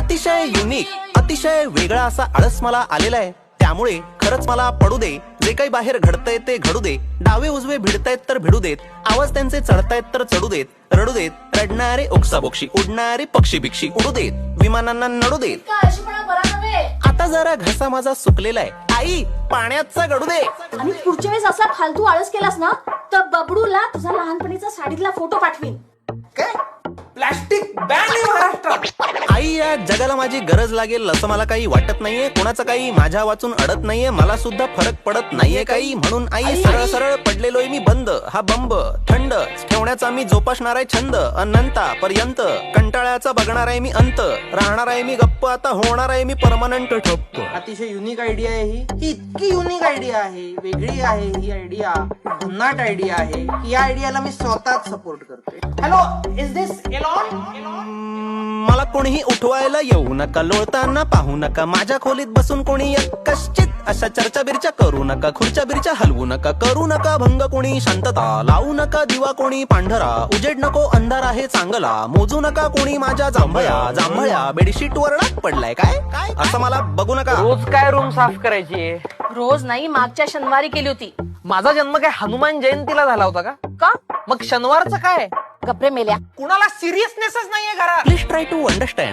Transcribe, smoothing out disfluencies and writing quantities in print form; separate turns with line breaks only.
अतिशय युनिक, अतिशय वेगळा असा आळस मला आलेला आहे. त्यामुळे खरंच मला पडू दे, जे काही बाहेर घडतंय ते घडू दे. डावे उजवे भिडतायत तर भिडू देत, आवाज त्यांचे चढतायत तर चढू देत. रडू देत रडणारे ओक्साबोक्षी, उडणारे पक्षी भिक्षी उडू देत, विमानांना नडू देत. आता जरा घसा माझा सुकलेला आहे, आई पाण्याचा गडू दे.
आणि पुढच्या वेळेस असा फालतू आळस केलास ना तर बबडूला तुझा लहानपणीचा साडीतला फोटो पाठवीन.
काय प्लास्टिक बॅन आहे महाराष्ट्रात.
आई या जगाला माझी गरज लागेल असं मला काही वाटत नाहीये. कोणाचं काही माझ्या वाचून अडत नाहीये, मला सुद्धा फरक पडत नाहीये काही. म्हणून आई सरळ सरळ पडलेलोय मी बंद, हा बंब थंड ठेवण्याचा मी जोपासणार आहे छंद. अनंतापर्यंत कंटाळ्याचा बघणार आहे मी अंत, राहणार आहे मी गप्प, आता होणार आहे मी परमनंट ठप्प.
अतिशय युनिक आयडिया आहे ही इतकी युनिक आयडिया आहे, वेगळी आहे ही आयडिया, भन्नाट आयडिया आहे. या आयडियाला मी स्वतःच सपोर्ट करते. Hello, is this Elon?
मला कोणीही उठवायला येऊ नका, लोळताना पाहू नका, माझ्या खोलीत बसून कोणी कश्चित अशा चर्चा बिरच्या करू नका. खुर्च्या बिरच्या हलवू नका, करू नका भंग कोणी शांतता, लावू नका दिवा कोणी पांढरा, उजेड नको अंधार आहे चांगला, मोजू नका कोणी माझ्या जांभळ्या बेडशीट वर डाग पडलाय काय काय असं मला बघू नका.
रोज काय रूम साफ करायची?
रोज नाही, मागच्या शनिवारी केली होती.
माझा जन्म काय हनुमान जयंतीला झाला होता का?
का?
मग शनिवारचं काय?
गप्रे मेल्या.
कुणाला सिरियसनेसच नाहीये घरात.
Please try to understand.